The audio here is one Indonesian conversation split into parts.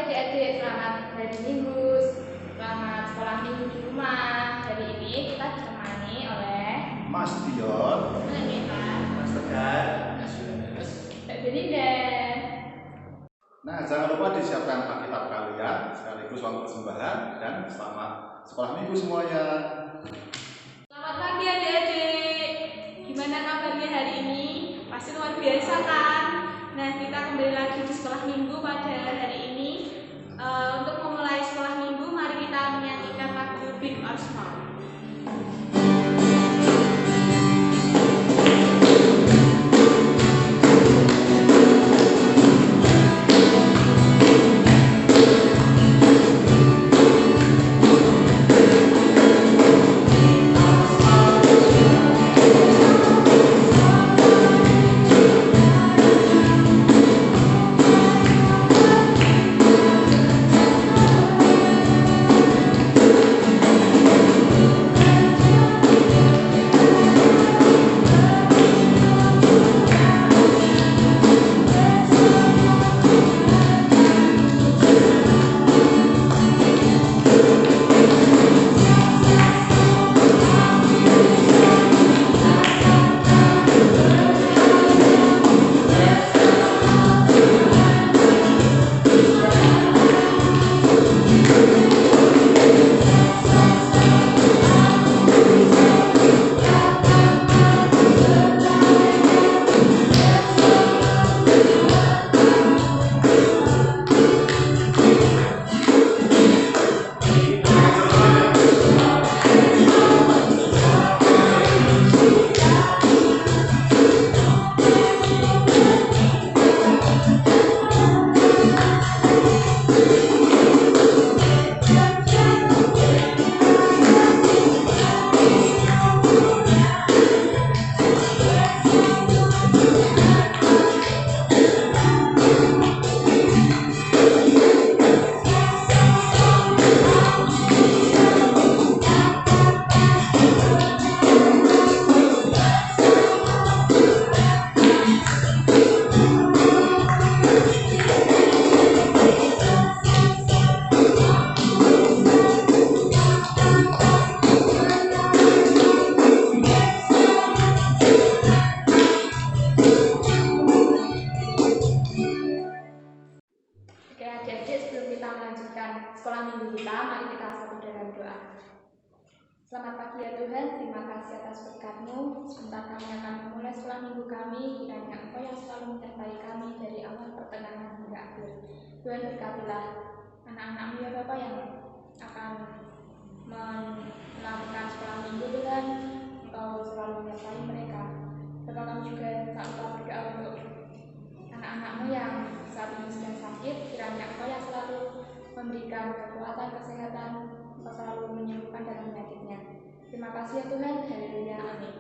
adik-adik, selamat hari Minggu, selamat sekolah minggu di rumah. Hari ini kita ditemani oleh Mas Dion, Mas Tegar, Mbak Belinda. Nah, jangan lupa disiapkan Alkitab kalian sekaligus uang persembahan dan selamat sekolah minggu semuanya. Selamat pagi adik-adik. Gimana kabarnya hari ini? Pasti luar biasa kan? Nah, kita kembali lagi di sekolah minggu pada hari ini. Untuk memulai sekolah minggu, mari kita menyanyikan lagu Big or Small. Sekolah minggu kita, mari kita satu dalam doa. Selamat pagi ya Tuhan, terima kasih atas berkat-Mu. Sebentar kami akan memulai sekolah minggu kami, kiranya Engkau yang selalu menyertai kami dari awal pertengahan hingga akhir. Tuhan berkatilah anak-anak-Mu ya Bapak yang akan melakukan sekolah minggu. Tuhan, Engkau selalu menyertai mereka. Bapak, kami juga tak lupa berdoa untuk anak-anak-Mu yang saat ini sedang sakit, kiranya Engkau yang selalu memberikan kekuatan, kesehatan, Engkau selalu menyembuhkan dalam penyakitnya. Terima kasih ya Tuhan, haleluya, amin.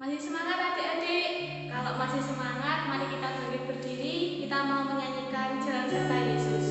Masih semangat adik-adik? Kalau masih semangat, mari kita bangkit berdiri, kita mau menyanyikan Jalan Serta Yesus.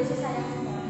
Yesus sayang semua.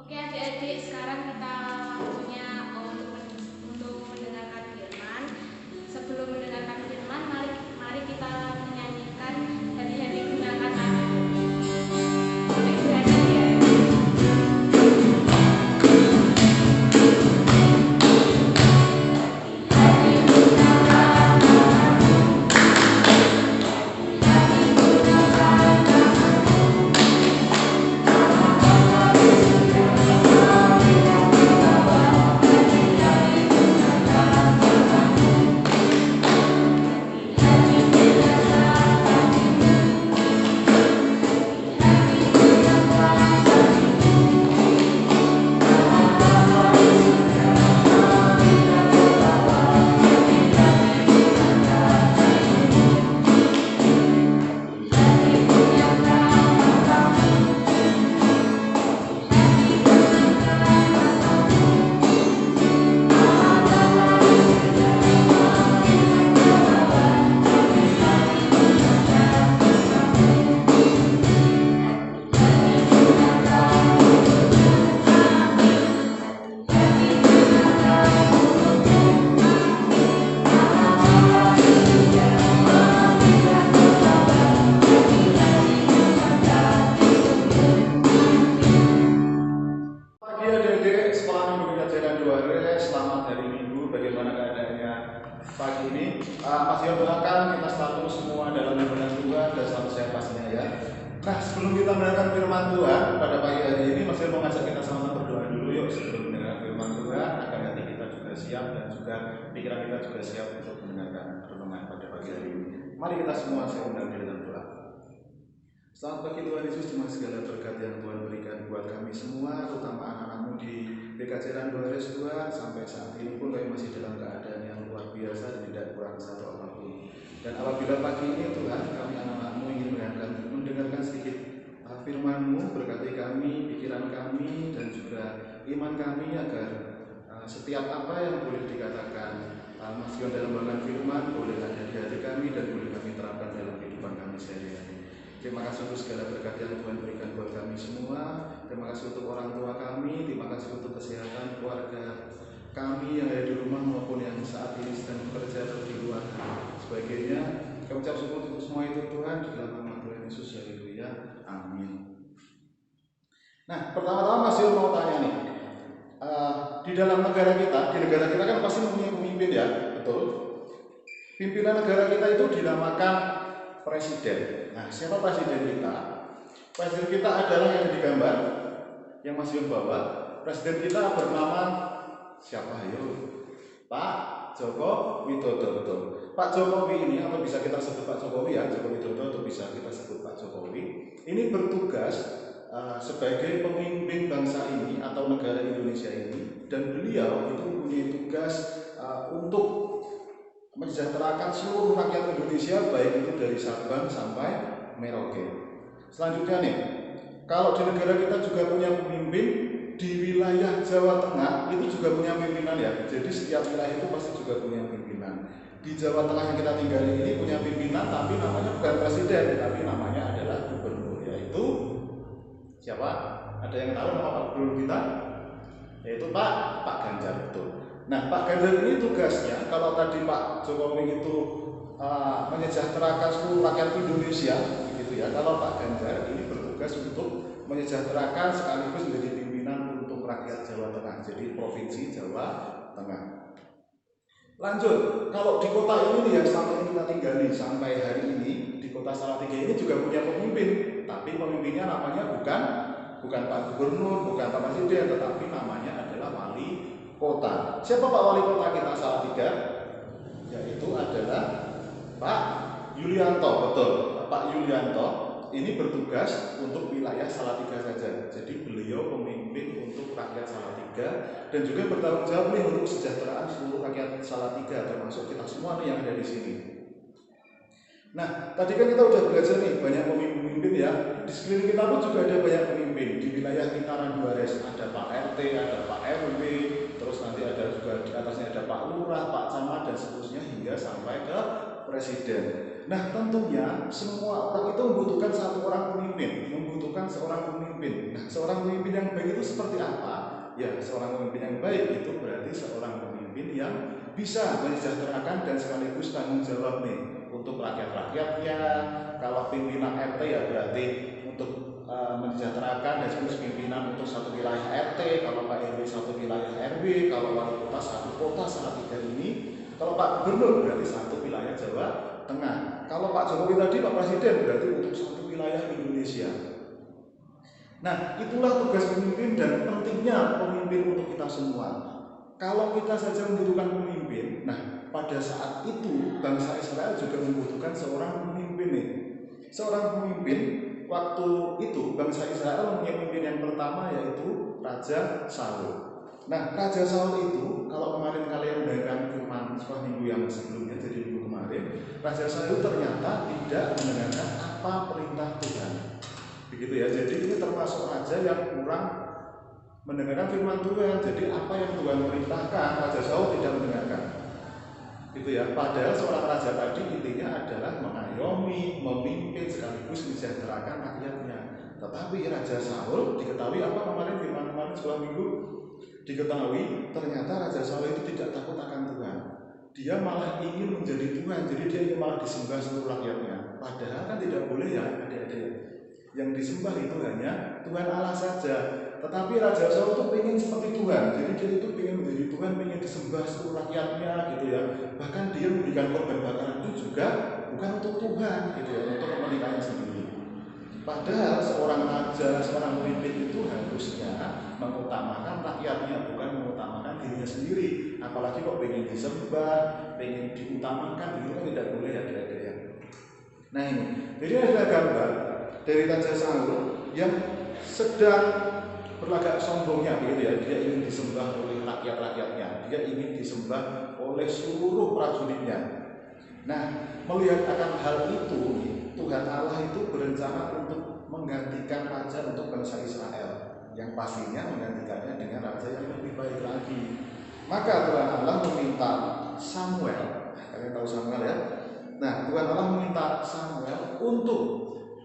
Oke adik-adik, sekarang kita waktunya untuk mendengarkan firman. Sebelum mendengarkan firman, mari kita menyanyikan hari-hari gunakan aku. Sampai belajar ya. Pagi ini pasti doakan kita selalu semua dalam lindungan Tuhan dan selalu sehat pastinya ya. Nah, sebelum kita mendengarkan firman Tuhan pada pagi hari ini, Mas mau ngajak kita sama berdoa dulu yuk sebelum mendengarkan firman Tuhan agar hati kita juga siap dan juga pikiran kita juga siap untuk mendengarkan renungan pada pagi hari ini. Mari kita semua saya undang diri dalam doa. Selamat pagi Tuhan Yesus, terima segala berkat yang Tuhan berikan buat kami semua, terutama anak-anak-Mu di GKJ Randoares Tuhan. Sampai saat ini pun kami masih dalam keadaan yang luar biasa dan tidak kurang satu apapun. Dan apabila pagi ini Tuhan, kami anak-anak-Mu ingin mendengarkan sedikit firman-Mu, berkati kami, pikiran kami, dan juga iman kami agar setiap apa yang boleh dikatakan Mas Yon dalam bagian firman boleh ada di hati kami dan boleh kami terapkan dalam kehidupan kami sehari-hari. Terima kasih untuk segala berkat yang Tuhan berikan buat kami semua. Terima kasih untuk orang tua kami. Terima kasih untuk kesehatan keluarga kami yang ada di rumah maupun yang saat ini sedang bekerja atau di luar sebagainya. Kami ucap syukur untuk semua itu Tuhan di dalam nama Tuhan Yesus. Haleluya. Amin. Nah, pertama-tama Mas Yon mau tanya nih. Di dalam negara kita kan pasti mempunyai pemimpin ya, betul? Pimpinan negara kita itu dinamakan presiden. Nah, siapa presiden kita? Presiden kita adalah yang digambar, yang Mas Yon bawa. Presiden kita bernama siapa? Ayo, Pak Joko Widodo, betul. Pak Jokowi ini, atau bisa kita sebut Pak Jokowi ya, Joko Widodo, atau bisa kita sebut Pak Jokowi. Ini bertugas sebagai pemimpin bangsa ini atau negara Indonesia ini, dan beliau itu mempunyai tugas untuk mensejahterakan seluruh rakyat Indonesia, baik itu dari Sabang sampai Merauke. Selanjutnya nih, kalau di negara kita juga punya pemimpin, di wilayah Jawa Tengah itu juga punya pimpinan ya. Jadi setiap wilayah itu pasti juga punya pimpinan. di Jawa Tengah yang kita tinggali ini punya pimpinan, tapi namanya bukan presiden, tapi namanya adalah gubernur, yaitu siapa? Ada yang tahu nama Pak Gubernur kita? Yaitu Pak Ganjar, betul. Nah, Pak Ganjar ini tugasnya, kalau tadi Pak Jokowi itu menyejahterakan seluruh rakyat Indonesia, gitu ya. Kalau Pak Ganjar ini bertugas untuk menyejahterakan sekaligus menjadi pimpinan untuk rakyat Jawa Tengah, jadi Provinsi Jawa Tengah. Lanjut, kalau di kota ini yang selama ini kita tinggali sampai hari ini, di kota Salatiga ini juga punya pemimpin, tapi pemimpinnya namanya bukan Pak Gubernur, bukan Pak Presiden, tetapi namanya adalah Wali Kota. Siapa Pak Wali Kota kita Salatiga? Yaitu adalah Pak Yulianto, betul. Pak Yulianto ini bertugas untuk wilayah Salatiga saja. Jadi beliau pemimpin untuk rakyat Salatiga dan juga bertanggung jawab nih untuk kesejahteraan seluruh rakyat Salatiga, termasuk kita semua nih yang ada di sini. Nah, tadi kan kita udah belajar nih banyak pemimpin ya. Di sekeliling kita pun juga ada banyak pemimpin. Di wilayah Kitaran Duares ada Pak RT, ada Pak RW, terus nanti ada juga di atasnya ada Pak Lurah, Pak Camat dan seterusnya hingga sampai ke Presiden. Nah, tentunya semua orang itu membutuhkan satu orang pemimpin, membutuhkan seorang pemimpin. Nah, seorang pemimpin yang baik itu seperti apa? Ya, seorang pemimpin yang baik itu berarti seorang pemimpin yang bisa menyejahterakan dan sekaligus tanggung jawab nih untuk rakyat-rakyatnya. Kalau pimpinan RT ya berarti untuk mensejahterakan dan sekaligus pimpinan untuk satu wilayah RT. Kalau Pak RW satu wilayah RW. Kalau wali kota satu kota Salatiga ini. Kalau Pak Gubernur berarti satu wilayah Jawa Tengah. Kalau Pak Jokowi tadi Pak Presiden berarti untuk satu wilayah Indonesia. Nah, itulah tugas pemimpin dan pentingnya pemimpin untuk kita semua. Kalau kita saja membutuhkan pemimpin, nah pada saat itu bangsa Israel juga membutuhkan seorang pemimpin nih. Seorang pemimpin waktu itu bangsa Israel mempunyai pemimpin yang pertama yaitu Raja Saul. Nah, Raja Saul itu kalau kemarin kalian mendengarkan firman sekolah minggu yang sebelumnya, jadi minggu kemarin, Raja Saul ternyata tidak mendengarkan apa perintah Tuhan. Begitu ya. Jadi ini termasuk raja yang kurang mendengarkan firman Tuhan. Jadi apa yang Tuhan perintahkan, Raja Saul tidak mendengarkan. Gitu ya. Padahal seorang raja tadi intinya adalah mengayomi, memimpin sekaligus mensejahterakan rakyatnya. Tetapi Raja Saul diketahui apa kemarin firman kemarin sekolah minggu? Diketahui ternyata Raja Saul itu tidak takut akan Tuhan. Dia malah ingin menjadi Tuhan. Jadi dia ingin malah disembah seluruh rakyatnya. Padahal kan tidak boleh ya adik-adik. Yang disembah itu hanya Tuhan Allah saja. Tetapi Raja Saul itu ingin seperti Tuhan. Jadi dia itu ingin menjadi Tuhan, ingin disembah seluruh rakyatnya gitu ya. Bahkan dia memberikan korban bakaran itu juga bukan untuk Tuhan gitu ya, untuk kepentingannya sendiri. Padahal seorang raja, seorang pemimpin itu harusnya mengutamakan rakyatnya, bukan mengutamakan dirinya sendiri. Apalagi kok pengen disembah, pengen diutamakan, itu kan tidak boleh ya adik-adik. Nah ini, jadi ada gambar dari Raja Saul yang sedang berlagak sombongnya begitu ya. Dia ingin disembah oleh rakyat-rakyatnya, dia ingin disembah oleh seluruh prajuritnya. Nah, melihat akan hal itu, Tuhan Allah itu berencana untuk menggantikan raja untuk bangsa Israel, yang pastinya menggantikannya dengan raja yang lebih baik lagi. Maka Tuhan Allah meminta Samuel, kalian tahu Samuel ya? Nah, Tuhan Allah meminta Samuel untuk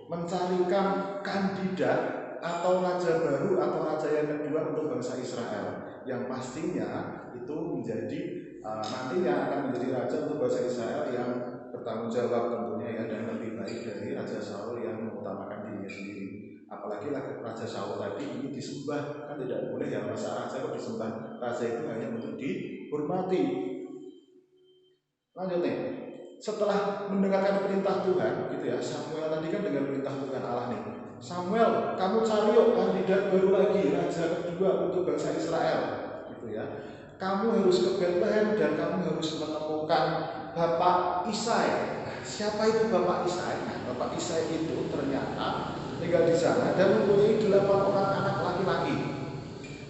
mencarikan kandidat atau raja baru atau raja yang kedua untuk bangsa Israel, yang pastinya itu menjadi nantinya akan menjadi raja untuk bangsa Israel yang bertanggung jawab tentunya ya, dan lebih baik dari Raja Saul yang mengutamakan dirinya sendiri. Apalagi Raja Saul tadi ini disembah, kan tidak boleh ya, masa raja kok disembah. Raja itu hanya untuk dihormati. Lanjut nih, setelah mendengarkan perintah Tuhan gitu ya, Samuel tadi kan dengan perintah Tuhan Allah nih, Samuel, kamu cari yuk kandidat baru lagi, raja kedua untuk bangsa Israel gitu ya. Kamu harus ke Bethlehem dan kamu harus menemukan Bapak Isai. Siapa itu Bapak Isai? Nah, Bapak Isai itu ternyata tinggal di sana dan mempunyai 8 orang anak laki-laki.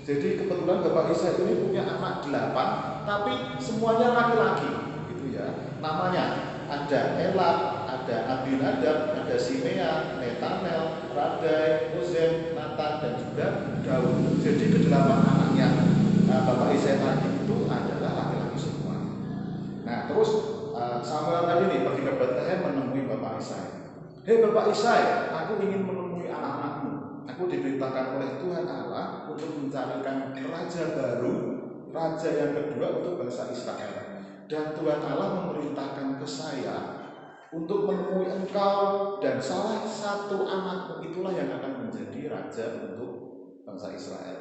Jadi kebetulan Bapak Isai ini punya anak 8, tapi semuanya laki-laki, gitu ya. Namanya ada Elad, ada Abinadab, ada Simea, Netanel, Radai, Uzen, Natan, dan juga Daud. Jadi ke-8 anaknya Bapak Isai tadi itu adalah laki-laki semua. Nah, terus Samuel tadi nih pergi ke Betlehem menemui Bapak Isai. Hei Bapak Isai, aku ingin menemui anak-anakmu. Aku diperintahkan oleh Tuhan Allah untuk mencarikan raja baru, raja yang kedua untuk bangsa Israel. Dan Tuhan Allah memerintahkan ke saya untuk menemui engkau dan salah satu anakmu itulah yang akan menjadi raja untuk bangsa Israel.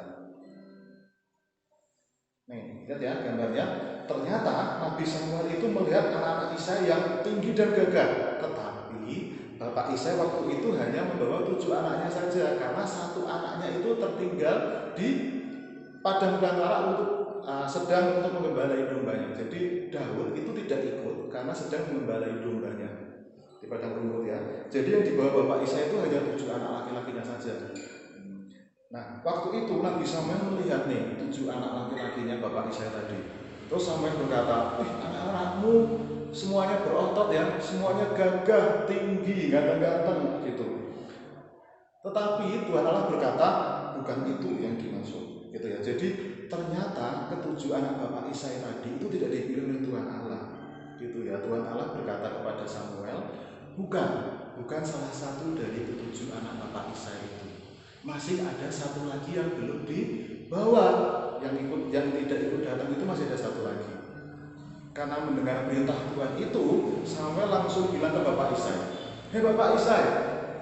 Nih, lihat ya gambarnya. Ternyata Nabi Samuel itu melihat anak-anak Isai yang tinggi dan gagah. Tetapi Bapak Isai waktu itu hanya membawa 7 anaknya saja, karena satu anaknya itu tertinggal di padang belantara sedang untuk mengembalai dombanya. Jadi Daud itu tidak ikut karena sedang mengembalai dombanya di padang rumput ya. Jadi yang dibawa Bapak Isai itu hanya 7 anak laki-lakinya saja. Nah, waktu itu Nabi Samuel melihat nih 7 anak laki-lakinya Bapak Isai tadi. Terus Samuel berkata, anak-anakmu semuanya berotot ya, semuanya gagah, tinggi, ganteng-ganteng gitu. Tetapi Tuhan Allah berkata, bukan itu yang dimaksud gitu ya. Jadi ternyata ke-7 anak Bapak Isai tadi itu tidak dipilih oleh Tuhan Allah gitu ya. Tuhan Allah berkata kepada Samuel, bukan salah satu dari ke-7 anak Bapak Isai itu. Masih ada satu lagi yang belum dibawa, yang tidak ikut datang itu masih ada satu lagi. Karena mendengar perintah Tuhan itu, Samuel langsung bilang ke Bapak Isai, hei Bapak Isai,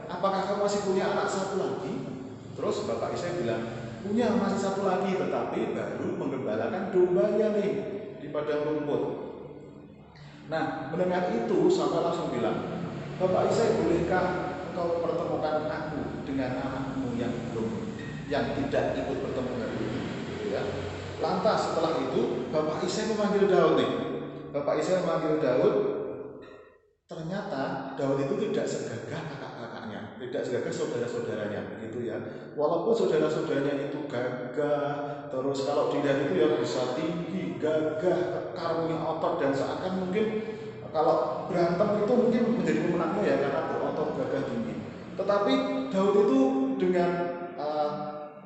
apakah kamu masih punya anak satu lagi? Terus Bapak Isai bilang, punya masih satu lagi, tetapi baru menggembalakan dombanya nih di padang rumput. Nah, mendengar itu Samuel langsung bilang, Bapak Isai, bolehkah engkau pertemukan aku dengan anakmu yang tidak ikut bertemu hari ini, gitu ya. Lantas setelah itu Bapak Isai memanggil Daud nih. Bapak Isai memanggil Daud. Ternyata Daud itu tidak segagah kakak-kakaknya, tidak segagah saudara-saudaranya, gitu ya. Walaupun saudara-saudaranya itu gagah, terus kalau dilihat itu ya bisa tinggi, gagah, kekar, punya otot, dan seakan mungkin kalau berantem itu mungkin menjadi pemenangnya ya karena berotot, gagah, tinggi. Tetapi Daud itu dengan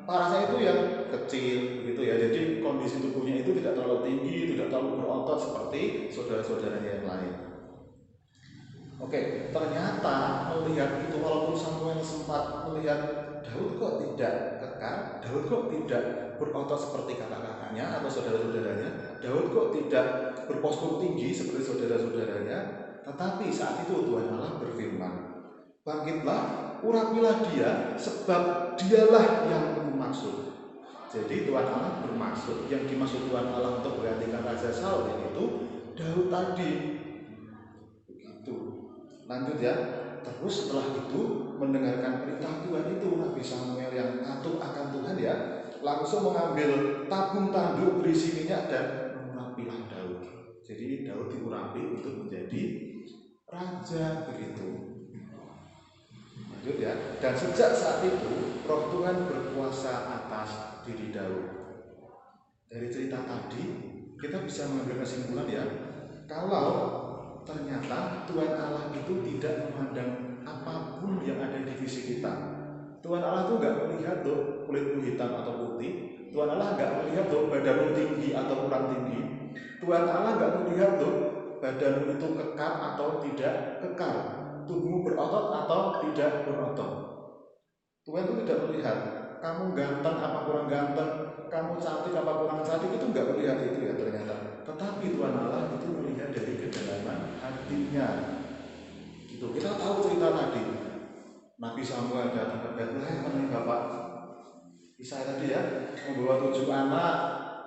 parasnya itu yang kecil begitu ya, jadi kondisi tubuhnya itu tidak terlalu tinggi, tidak terlalu berotot seperti saudara-saudaranya yang lain. Oke, ternyata melihat itu, walaupun Samuel sempat melihat Daud kok tidak kekar, Daud kok tidak berotot seperti kakak-kakaknya atau saudara-saudaranya, Daud kok tidak berpostur tinggi seperti saudara-saudaranya, tetapi saat itu Tuhan Allah berfirman, bangkitlah, urapilah dia, sebab dialah yang maksud. Jadi Tuhan Allah bermaksud, yang dimaksud Tuhan Allah untuk menggantikan Raja Saul itu Daud tadi. Begitu. Lanjut ya. Terus setelah itu mendengarkan perintah Tuhan itu, Nabi Samuel yang patuh akan Tuhan ya, langsung mengambil tabung tanduk berisi minyak dan mengurapilah Daud. Jadi Daud diurapi untuk menjadi raja begitu. Ya. Dan sejak saat itu Roh Tuhan berkuasa atas diri Daud. Dari cerita tadi kita bisa mengambil kesimpulan ya, kalau ternyata Tuhan Allah itu tidak memandang apapun yang ada di visi kita. Tuhan Allah itu nggak melihat loh kulitmu hitam atau putih. Tuhan Allah nggak melihat loh badanmu tinggi atau kurang tinggi. Tuhan Allah nggak melihat loh badanmu itu kekar atau tidak kekar, tubuhmu berotot atau tidak berotot. Tuhan itu tidak melihat kamu ganteng apa kurang ganteng, kamu cantik apa kurang cantik, itu nggak melihat itu ya ternyata. Tetapi Tuhan Allah itu melihat dari kedalaman hatinya. Itu kita tahu cerita tadi. Nabi Samuel datang ke Betlehem menemui Bapak Isai tadi ya, membawa 7 anak,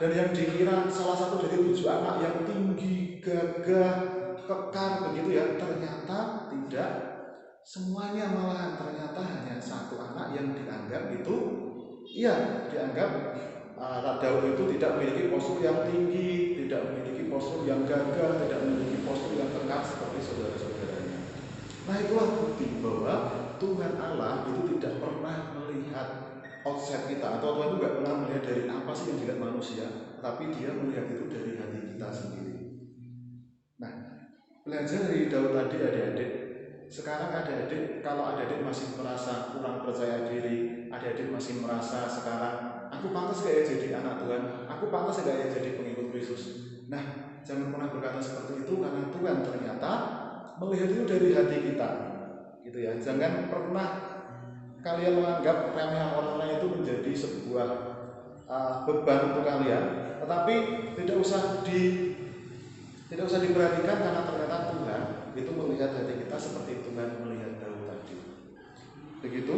dan yang dikira salah satu dari 7 anak yang tinggi, gagah, kekar begitu ya, ternyata tidak semuanya, malahan ternyata hanya satu anak yang dianggap itu dianggap Daud itu tidak memiliki postur yang tinggi, tidak memiliki postur yang gagah, tidak memiliki postur yang kekar seperti saudara-saudaranya. Nah, itulah bukti bahwa Tuhan Allah itu tidak pernah melihat outside kita, atau Tuhan itu tidak pernah melihat dari apa sih yang dilihat manusia, tapi Dia melihat itu dari hati kita sendiri. Nah, belajar dari Daud tadi adik-adik. Sekarang adik-adik, kalau adik-adik masih merasa kurang percaya diri, adik-adik masih merasa sekarang aku pantas gak ya jadi anak Tuhan, aku pantas gak ya jadi pengikut Kristus. Nah, jangan pernah berkata seperti itu, karena Tuhan ternyata melihat itu dari hati kita, gitu ya. Jangan pernah kalian menganggap remeh orang lain itu menjadi sebuah beban untuk kalian, tetapi tidak usah diperhatikan, karena ternyata Tuhan itu melihat hati kita seperti Tuhan melihat Daud tadi. Begitu.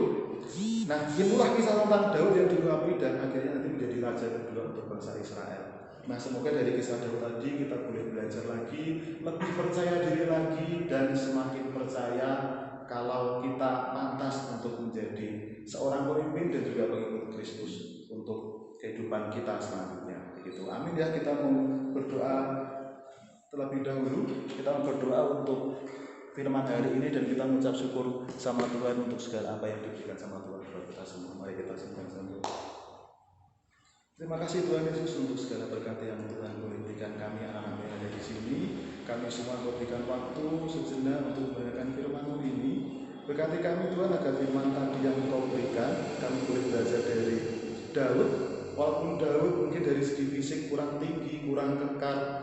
Nah, itulah kisah tentang Daud yang diurapi dan akhirnya nanti menjadi raja kedua untuk bangsa Israel. Nah, semoga dari kisah Daud tadi kita boleh belajar lagi, lebih percaya diri lagi, dan semakin percaya kalau kita pantas untuk menjadi seorang pemimpin dan juga pengikut Kristus untuk kehidupan kita selanjutnya. Begitu. Amin ya. Kita mau berdoa terlebih dahulu. Kita mau berdoa untuk firman hari ini dan kita mengucap syukur sama Tuhan untuk segala apa yang diberikan sama Tuhan buat kita semua. Mari kita sembah. Terima kasih Tuhan Yesus untuk segala berkat yang Tuhan boleh berikan kami anak-anak yang ada di sini. Kami semua Kau berikan waktu sejenak untuk mendengarkan firman-Mu ini. Berkati kami Tuhan agar firman tadi yang Kau berikan kami boleh belajar dari Daud. Walaupun Daud mungkin dari segi fisik kurang tinggi, kurang kekar,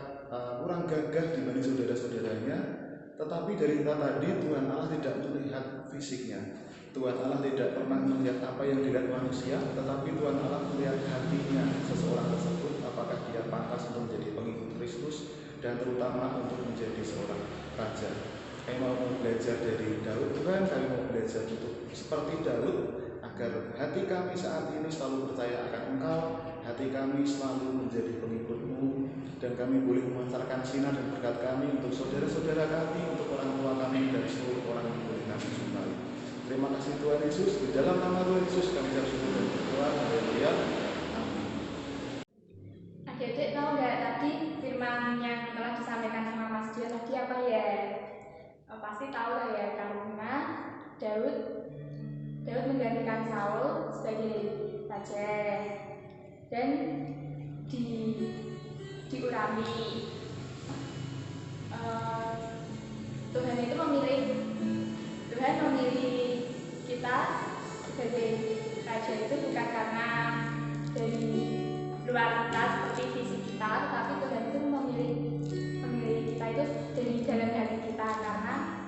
kurang gagah dibanding saudara-saudaranya, tetapi dari kita tadi Tuhan Allah tidak melihat fisiknya. Tuhan Allah tidak pernah melihat apa yang dilihat manusia, tetapi Tuhan Allah melihat hatinya seseorang tersebut, apakah dia pantas untuk menjadi pengikut Kristus dan terutama untuk menjadi seorang raja. Kami mau belajar dari Daud Tuhan, kami mau belajar untuk seperti Daud, agar hati kami saat ini selalu percaya akan Engkau, hati kami selalu menjadi pengikut-Mu, dan kami boleh memancarkan sinar dan berkat kami untuk saudara-saudara kami, untuk orang tua kami, dan seluruh orang yang boleh kami jumpai. Terima kasih Tuhan Yesus, di dalam nama Tuhan Yesus kami bersyukur dan berdoa. Haleluya. Amin. Adik-adik tahu nggak tadi firman yang telah disampaikan sama Mas Dio tadi apa ya? Pasti tahu lah ya, karena Daud menggantikan Saul sebagai raja dan diurapi. Tuhan memilih kita sebagai raja itu bukan karena dari luar kita seperti fisik kita, tapi Tuhan itu memilih kita itu dari dalam hati kita, karena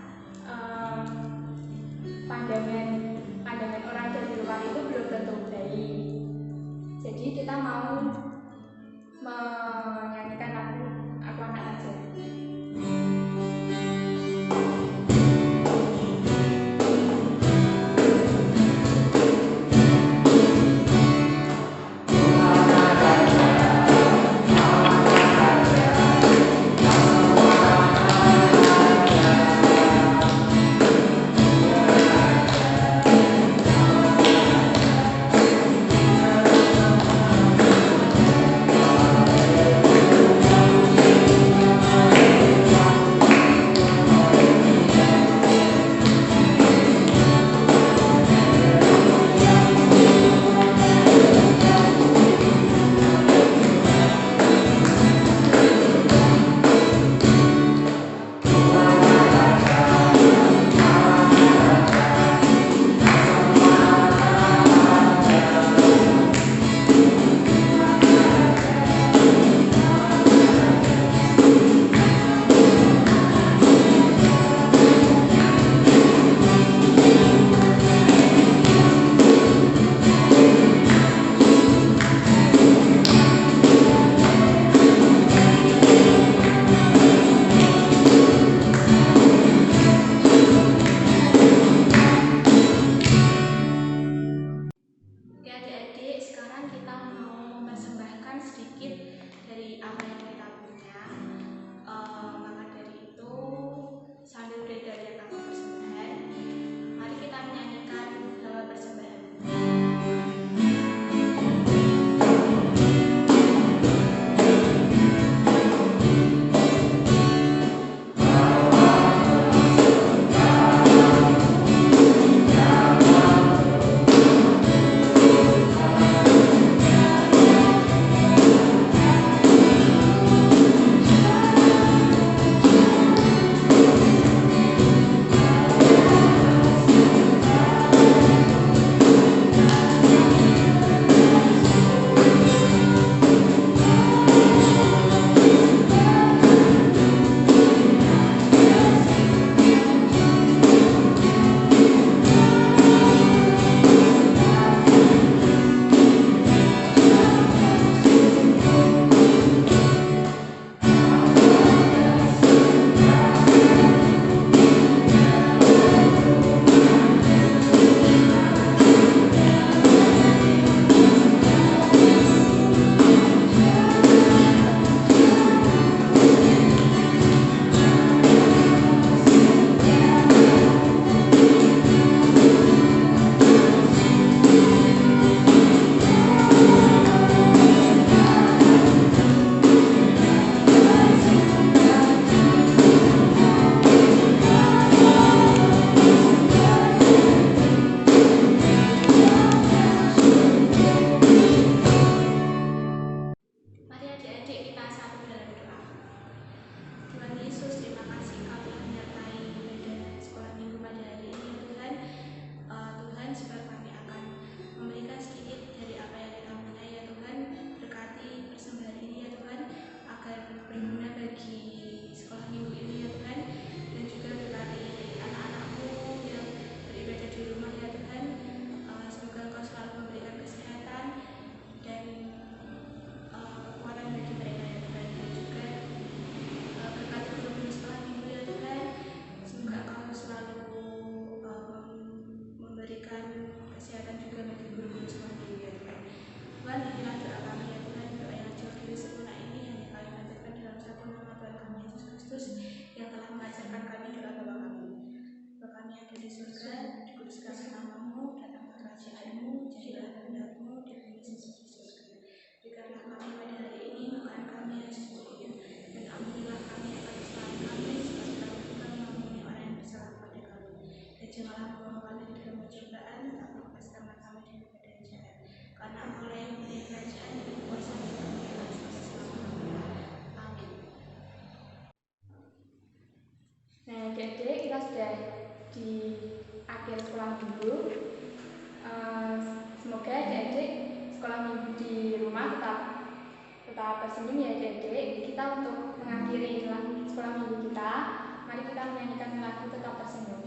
pandangan orang dari luar itu belum tentu baik. Jadi kita mau menyanyikan lagu Aku Anak Raja. Aku anak raja, sekolah minggu. Semoga adik-adik sekolah minggu di rumah tetap tersenyum ya adik-adik. Kita untuk mengakhiri sekolah minggu kita, mari kita menyanyikan lagu Tetap Tersenyum.